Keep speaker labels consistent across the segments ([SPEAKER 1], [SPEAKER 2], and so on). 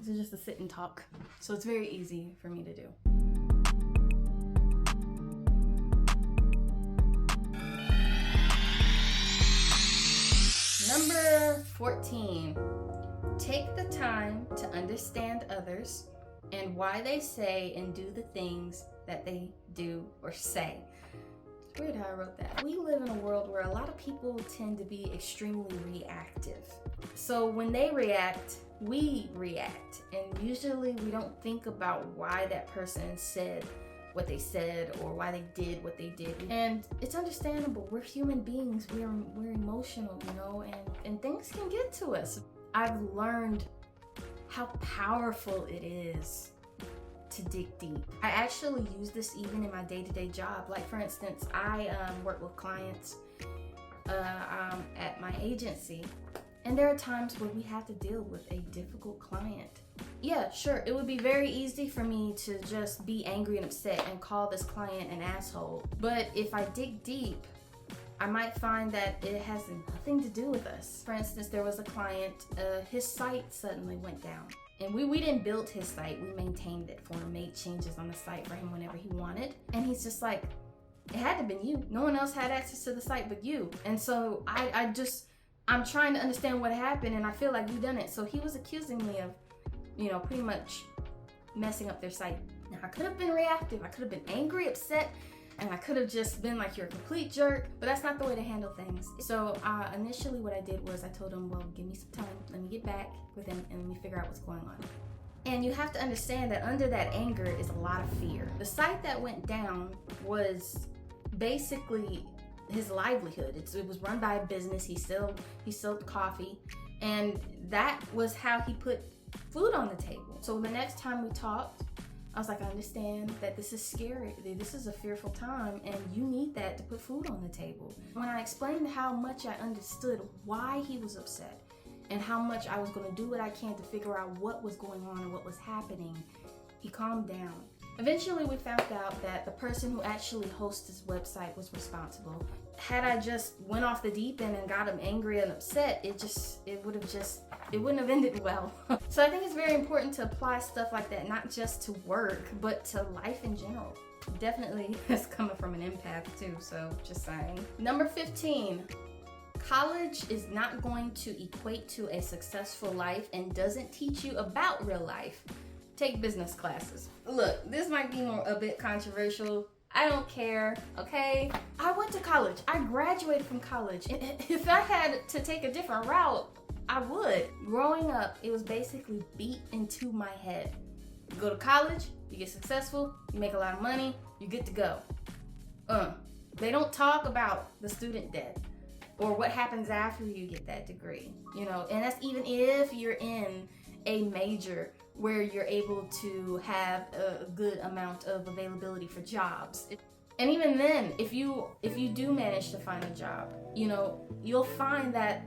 [SPEAKER 1] is just to sit and talk. So it's very easy for me to do. Number 14, take the time to understand others and why they say and do the things that they do or say. It's weird how I wrote that. We live in a world where a lot of people tend to be extremely reactive. So when they react, we react. And usually we don't think about why that person said what they said or why they did what they did. And it's understandable. We're human beings. We're emotional, you know, and things can get to us. I've learned how powerful it is to dig deep. I actually use this even in my day-to-day job. Like, for instance, I work with clients at my agency, and there are times where we have to deal with a difficult client. Yeah, sure, it would be very easy for me to just be angry and upset and call this client an asshole. But if I dig deep, I might find that it has nothing to do with us. For instance, there was a client, his site suddenly went down. And we didn't build his site, we maintained it for him, made changes on the site for him whenever he wanted. And he's just like, it had to have been you. No one else had access to the site but you. And so I'm trying to understand what happened, and I feel like you done it. So he was accusing me of, you know, pretty much messing up their site. Now, I could have been reactive. I could have been angry, upset, and I could have just been like, you're a complete jerk, but that's not the way to handle things. So initially what I did was I told him, well, give me some time. Let me get back with him and let me figure out what's going on. And you have to understand that under that anger is a lot of fear. The site that went down was basically his livelihood. It was run by a business. He sold coffee, and that was how he put food on the table. So the next time we talked, I was like, I understand that this is scary. This is a fearful time, and you need that to put food on the table. When I explained how much I understood why he was upset and how much I was going to do what I can to figure out what was going on and what was happening, he calmed down. Eventually, we found out that the person who actually hosts his website was responsible. Had I just went off the deep end and got him angry and upset, it wouldn't have ended well. So I think it's very important to apply stuff like that, not just to work, but to life in general. Definitely it's coming from an empath too, so just saying. Number 15, college is not going to equate to a successful life and doesn't teach you about real life. Take business classes. Look, this might be a bit controversial. I don't care, okay? I went to college. I graduated from college. If I had to take a different route, I would. Growing up, it was basically beat into my head. You go to college, you get successful, you make a lot of money, you're good to go. They don't talk about the student debt or what happens after you get that degree, you know, and that's even if you're in a major where you're able to have a good amount of availability for jobs. And even then, if you do manage to find a job, you know, you'll find that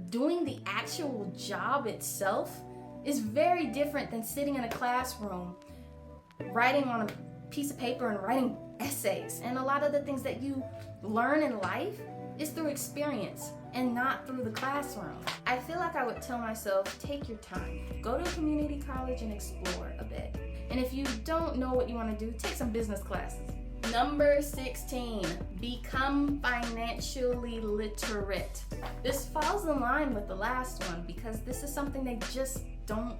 [SPEAKER 1] doing the actual job itself is very different than sitting in a classroom, writing on a piece of paper and writing essays. And a lot of the things that you learn in life is through experience and not through the classroom. I feel like I would tell myself, take your time. Go to a community college and explore a bit. And if you don't know what you want to do, take some business classes. Number 16, become financially literate. This falls in line with the last one because this is something they just don't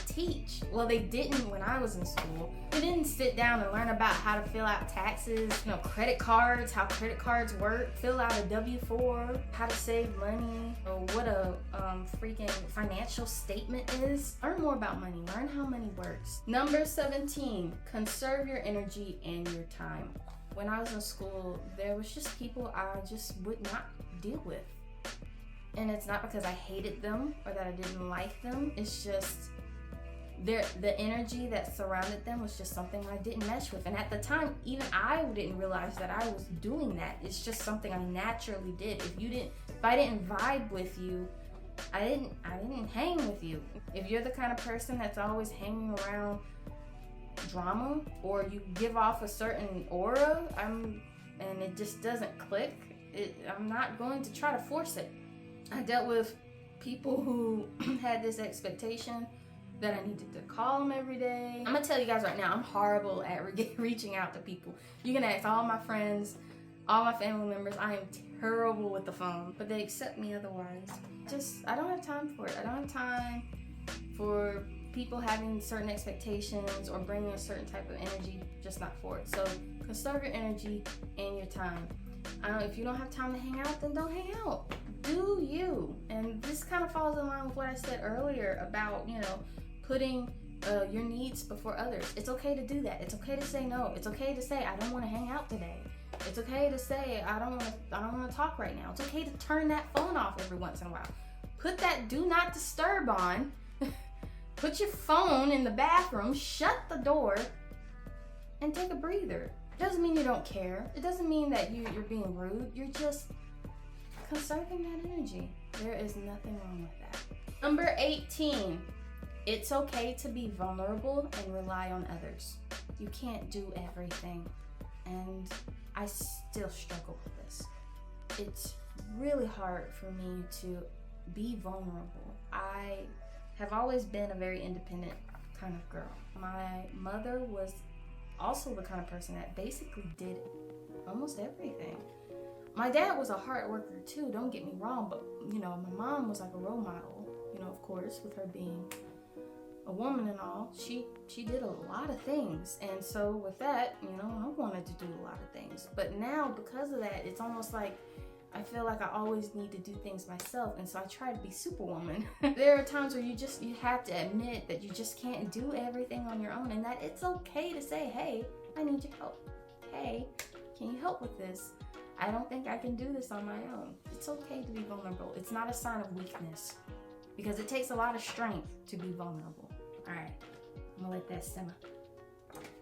[SPEAKER 1] teach. Well, they didn't when I was in school. They didn't sit down and learn about how to fill out taxes, you know, credit cards, how credit cards work, fill out a W-4, how to save money, or what a freaking financial statement is. Learn more about money. Learn how money works. Number 17, conserve your energy and your time. When I was in school, there was just people I just would not deal with. And it's not because I hated them or that I didn't like them. It's just the energy that surrounded them was just something I didn't mesh with. And at the time, even I didn't realize that I was doing that. It's just something I naturally did. If I didn't vibe with you, I didn't hang with you. If you're the kind of person that's always hanging around drama, or you give off a certain aura, and it just doesn't click, I'm not going to try to force it. I dealt with people who had this expectation that I needed to call them every day. I'm gonna tell you guys right now, I'm horrible at reaching out to people. You can ask all my friends, all my family members. I am terrible with the phone, but they accept me otherwise. I don't have time for it. I don't have time for people having certain expectations or bringing a certain type of energy, just not for it. So conserve your energy and your time. If you don't have time to hang out, then don't hang out. Do you. And this kind of falls in line with what I said earlier about, putting your needs before others. It's okay to do that. It's okay to say no. It's okay to say, I don't want to hang out today. It's okay to say, I don't want to talk right now. It's okay to turn that phone off every once in a while. Put that do not disturb on. Put your phone in the bathroom, shut the door, and take a breather. It doesn't mean you don't care. It doesn't mean that you're being rude. You're just conserving that energy. There is nothing wrong with that. Number 18, it's okay to be vulnerable and rely on others. You can't do everything, and I still struggle with this. It's really hard for me to be vulnerable. I have always been a very independent kind of girl. My mother was also the kind of person that basically did almost everything. My dad was a hard worker too, don't get me wrong, but my mom was like a role model, of course, with her being a woman and all. She did a lot of things, and so with that, I wanted to do a lot of things. But now, because of that, it's almost like I feel like I always need to do things myself, and so I try to be superwoman. There are times where you have to admit that you just can't do everything on your own, and that it's okay to say, hey, I need your help. Hey, can you help with this? I don't think I can do this on my own. It's okay to be vulnerable. It's not a sign of weakness, because it takes a lot of strength to be vulnerable. All right, I'm gonna let that simmer.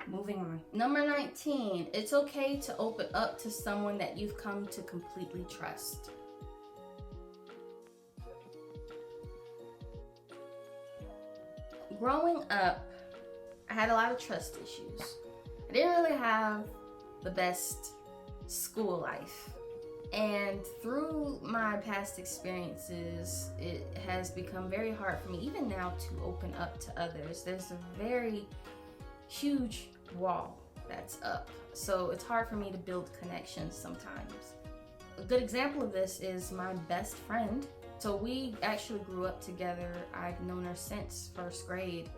[SPEAKER 1] Moving on. Number 19, it's okay to open up to someone that you've come to completely trust. Growing up, I had a lot of trust issues. I didn't really have the best school life. And through my past experiences, it has become very hard for me, even now, to open up to others. There's a very huge wall that's up, so it's hard for me to build connections sometimes. A good example of this is my best friend. So we actually grew up together. I've known her since first grade,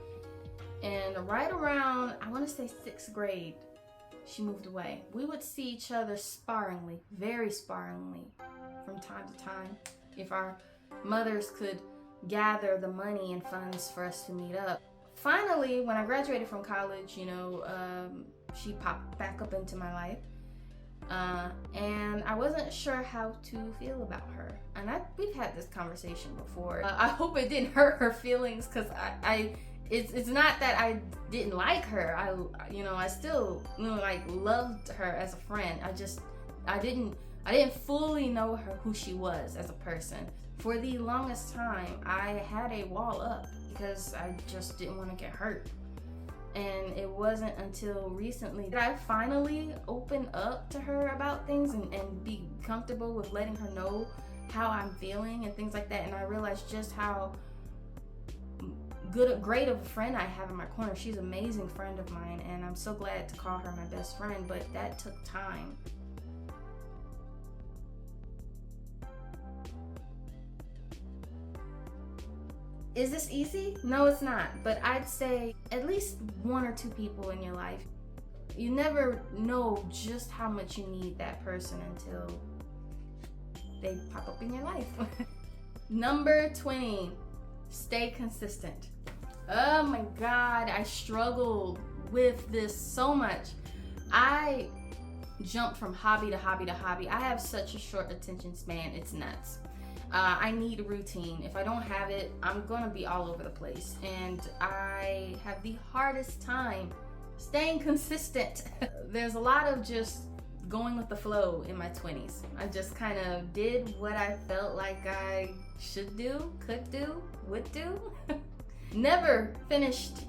[SPEAKER 1] and right around, I want to say 6th grade, she moved away. We would see each other sparingly, very sparingly, from time to time, if our mothers could gather the money and funds for us to meet up. Finally, when I graduated from college, she popped back up into my life, and I wasn't sure how to feel about her. And we've had this conversation before. I hope it didn't hurt her feelings, because it's not that I didn't like her. I still loved her as a friend. I didn't fully know her, who she was as a person. For the longest time, I had a wall up because I just didn't want to get hurt. And it wasn't until recently that I finally opened up to her about things and be comfortable with letting her know how I'm feeling and things like that. And I realized just how great of a friend I have in my corner. She's an amazing friend of mine, and I'm so glad to call her my best friend, but that took time. Is this easy? No, it's not. But I'd say at least 1 or 2 people in your life. You never know just how much you need that person until they pop up in your life. Number 20, stay consistent. Oh my God, I struggled with this so much. I jumped from hobby to hobby to hobby. I have such a short attention span, it's nuts. I need a routine. If I don't have it, I'm gonna be all over the place. And I have the hardest time staying consistent. There's a lot of just going with the flow in my 20s. I just kind of did what I felt like I should do, could do, would do. Never finished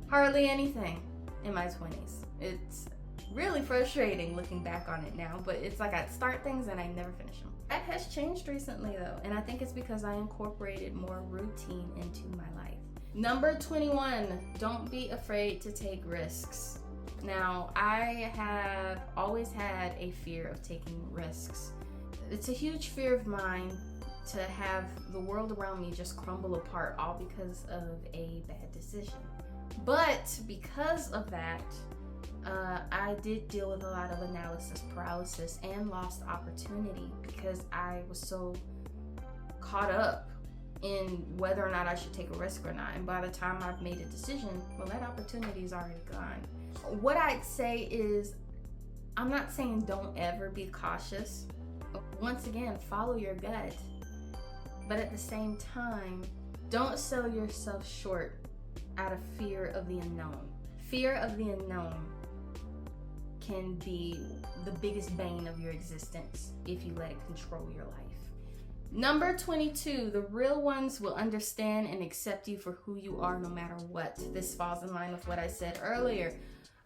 [SPEAKER 1] hardly anything in my 20s. It's really frustrating looking back on it now, but it's like I'd start things and I never finish them. That has changed recently though, and I think it's because I incorporated more routine into my life. Number 21, don't be afraid to take risks. Now, I have always had a fear of taking risks. It's a huge fear of mine to have the world around me just crumble apart, all because of a bad decision. But because of that, I did deal with a lot of analysis paralysis and lost opportunity because I was so caught up in whether or not I should take a risk or not. And by the time I've made a decision, well, that opportunity is already gone. What I'd say is, I'm not saying don't ever be cautious. Once again, follow your gut. But at the same time, don't sell yourself short out of fear of the unknown. Fear of the unknown can be the biggest bane of your existence if you let it control your life. Number 22, the real ones will understand and accept you for who you are no matter what. This falls in line with what I said earlier.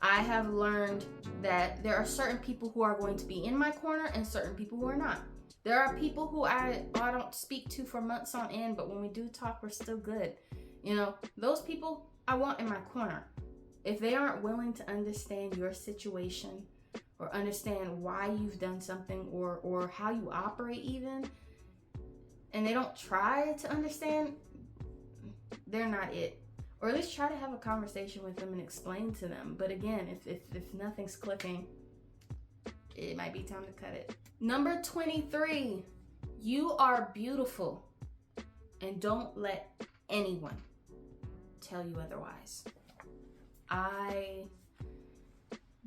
[SPEAKER 1] I have learned that there are certain people who are going to be in my corner and certain people who are not. There are people who I don't speak to for months on end, but when we do talk, we're still good. You know, those people I want in my corner. If they aren't willing to understand your situation or understand why you've done something or how you operate even, and they don't try to understand, they're not it. Or at least try to have a conversation with them and explain to them. But again, if nothing's clicking, it might be time to cut it. Number 23, you are beautiful, and don't let anyone tell you otherwise. I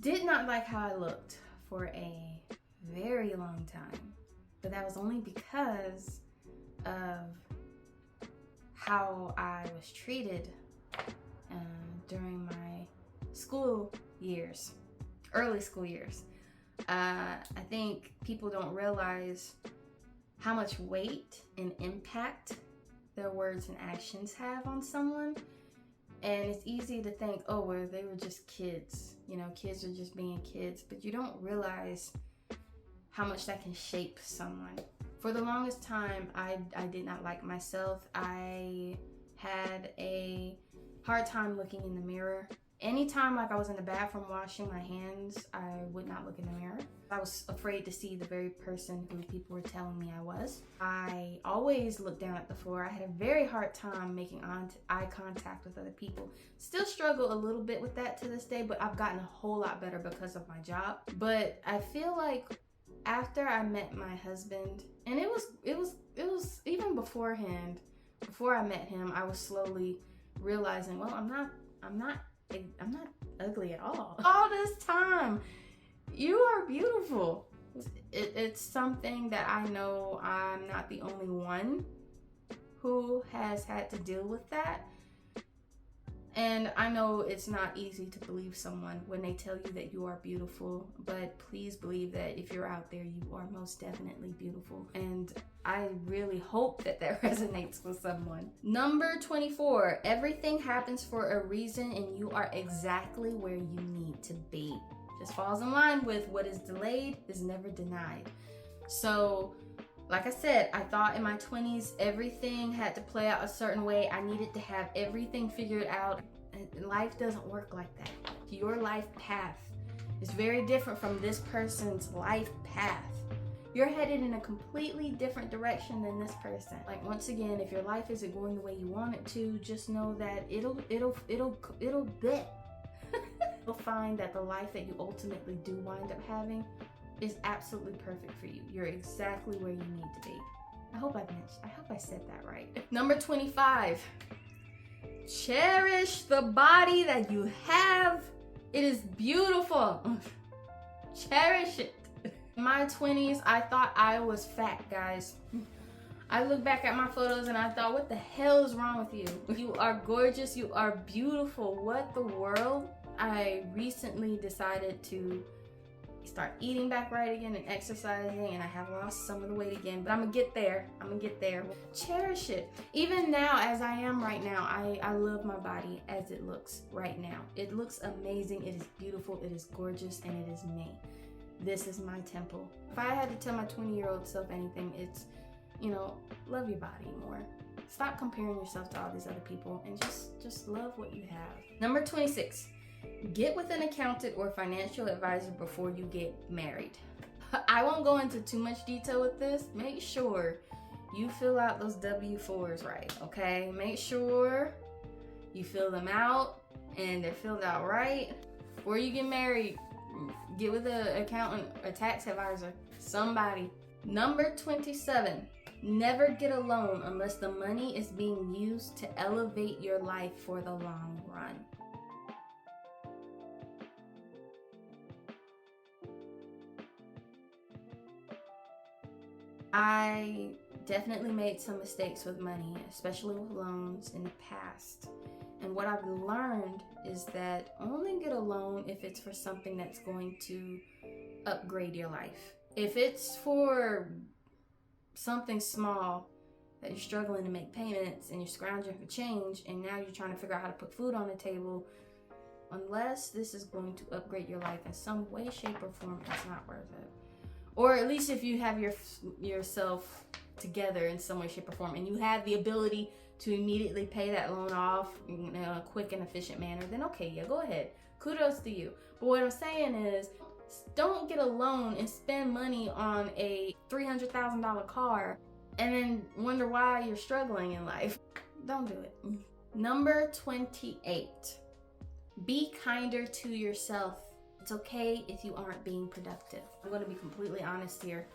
[SPEAKER 1] did not like how I looked for a very long time, but that was only because of how I was treated during my school years, early school years. I think people don't realize how much weight and impact their words and actions have on someone. And it's easy to think, oh, well, they were just kids. You know, kids are just being kids. But you don't realize how much that can shape someone. For the longest time, I did not like myself. I had a hard time looking in the mirror. Anytime like I was in the bathroom washing my hands, I would not look in the mirror. I was afraid to see the very person who people were telling me I was. I always looked down at the floor. I had a very hard time making eye contact with other people. Still struggle a little bit with that to this day, but I've gotten a whole lot better because of my job. But I feel like after I met my husband, and it was even beforehand, before I met him, I was slowly realizing, well, I'm not ugly at all. All this time, you are beautiful. It's something that I know I'm not the only one who has had to deal with that. And I know it's not easy to believe someone when they tell you that you are beautiful, but please believe that if you're out there, you are most definitely beautiful. And I really hope that that resonates with someone. Number 24, everything happens for a reason and you are exactly where you need to be. Just falls in line with what is delayed is never denied. So, like I said, I thought in my 20s, everything had to play out a certain way. I needed to have everything figured out. And life doesn't work like that. Your life path is very different from this person's life path. You're headed in a completely different direction than this person. Like, once again, if your life isn't going the way you want it to, just know that it'll bit. You'll find that the life that you ultimately do wind up having is absolutely perfect for you. You're exactly where you need to be. I hope I said that right. Number 25, cherish the body that you have. It is beautiful. Cherish it. In my 20s, I thought I was fat, guys. I look back at my photos and I thought, what the hell is wrong with you? You are gorgeous, you are beautiful. What the world? I recently decided to start eating back right again and exercising, and I have lost some of the weight again, but I'm gonna get there. Cherish it. Even now, as I am right now, I love my body as it looks right now. It looks amazing, it is beautiful, it is gorgeous, and it is me. This is my temple. If I had to tell my 20-year-old self anything, it's, love your body more. Stop comparing yourself to all these other people and just love what you have. Number 26, get with an accountant or financial advisor before you get married. I won't go into too much detail with this. Make sure you fill out those W-4s right, okay? Make sure you fill them out and they're filled out right. Before you get married, get with an accountant, a tax advisor, somebody. Number 27, never get a loan unless the money is being used to elevate your life for the long run. I definitely made some mistakes with money, especially with loans in the past. And what I've learned is that only get a loan if it's for something that's going to upgrade your life. If it's for something small that you're struggling to make payments and you're scrounging for change and now you're trying to figure out how to put food on the table, unless this is going to upgrade your life in some way, shape, or form, it's not worth it. Or at least if you have yourself together in some way, shape, or form, and you have the ability to immediately pay that loan off in a quick and efficient manner, then okay, yeah, go ahead. Kudos to you. But what I'm saying is, don't get a loan and spend money on a $300,000 car and then wonder why you're struggling in life. Don't do it. Number 28, be kinder to yourself. It's okay if you aren't being productive. I'm going to be completely honest here.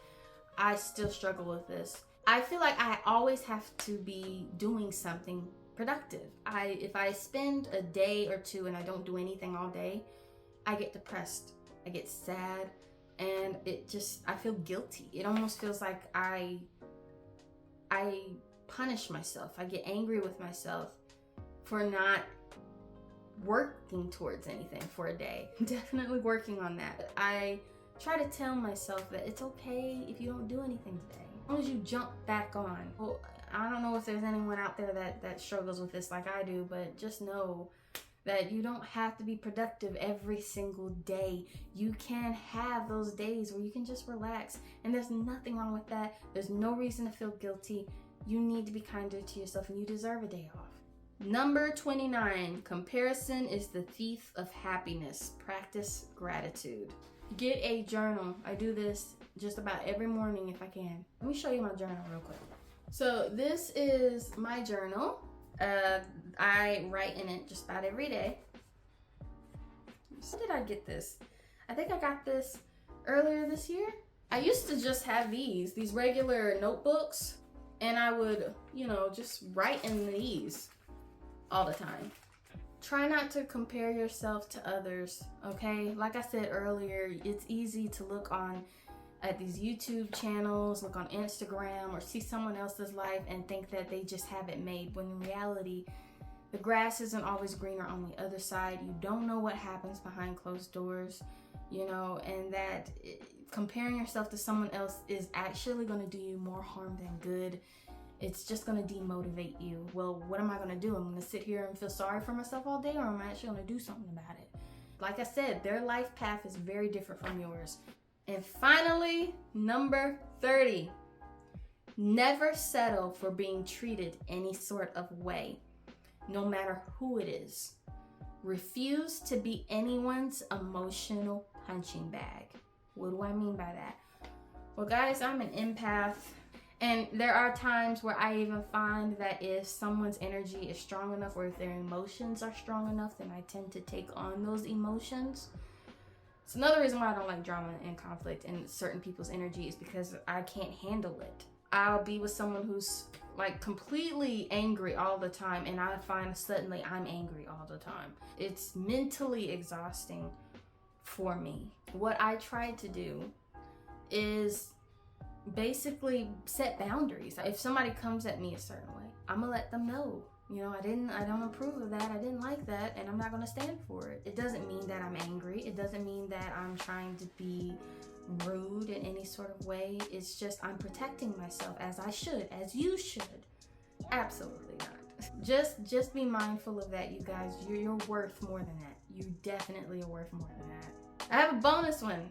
[SPEAKER 1] I still struggle with this. I feel like I always have to be doing something productive. If I spend a day or two and I don't do anything all day, I get depressed. I get sad, and I feel guilty. It almost feels like I punish myself. I get angry with myself for not working towards anything for a day. Definitely working on that. I try to tell myself that it's okay if you don't do anything today, as long as you jump back on. Well, I don't know if there's anyone out there that struggles with this like I do, but just know that you don't have to be productive every single day. You can have those days where you can just relax, and there's nothing wrong with that. There's no reason to feel guilty. You need to be kinder to yourself, and you deserve a day off. Number 29, comparison is the thief of happiness. Practice gratitude. Get a journal. I do this just about every morning if I can. Let me show you my journal real quick. So this is my journal. I write in it just about every day. When did I get this? I think I got this earlier this year. I used to just have these regular notebooks, and I would, just write in these all the time. Try not to compare yourself to others, okay? Like I said earlier, it's easy to look at these YouTube channels, look on Instagram, or see someone else's life and think that they just have it made, when in reality, the grass isn't always greener on the other side. You don't know what happens behind closed doors, and that comparing yourself to someone else is actually going to do you more harm than good. It's just going to demotivate you. Well, what am I going to do? I'm going to sit here and feel sorry for myself all day, or am I actually going to do something about it? Like I said, their life path is very different from yours. And finally, number 30, never settle for being treated any sort of way, no matter who it is. Refuse to be anyone's emotional punching bag. What do I mean by that? Well, guys, I'm an empath, and there are times where I even find that if someone's energy is strong enough, or if their emotions are strong enough, then I tend to take on those emotions. It's another reason why I don't like drama and conflict and certain people's energy, is because I can't handle it. I'll be with someone who's like completely angry all the time, and I find suddenly I'm angry all the time. It's mentally exhausting for me. What I try to do is basically set boundaries. If somebody comes at me a certain way, I'm gonna let them know. I don't approve of that. I didn't like that, and I'm not gonna stand for it. It doesn't mean that I'm angry. It doesn't mean that I'm trying to be rude in any sort of way. It's just I'm protecting myself, as I should, as you should. Absolutely not. Just be mindful of that, you guys. You're worth more than that. You definitely are worth more than that. I have a bonus one.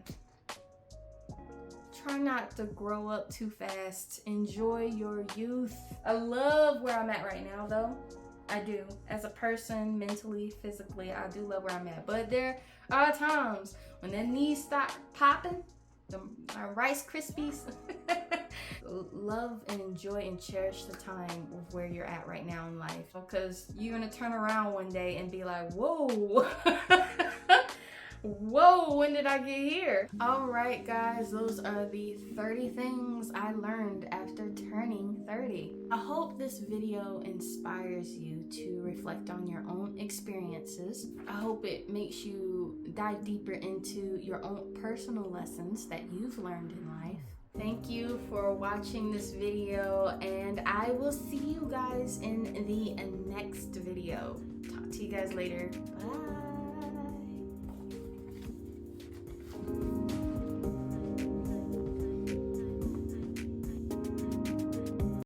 [SPEAKER 1] Try not to grow up too fast. Enjoy your youth. I love where I'm at right now though. I do. As a person, mentally, physically, I do love where I'm at. But there are times when the knees start popping, my Rice Krispies. Love and enjoy and cherish the time of where you're at right now in life. Because you're going to turn around one day and be like, whoa. Whoa, when did I get here? All right, guys, those are the 30 things I learned after turning 30. I hope this video inspires you to reflect on your own experiences. I hope it makes you dive deeper into your own personal lessons that you've learned in life. Thank you for watching this video, and I will see you guys in the next video. Talk to you guys later. Bye.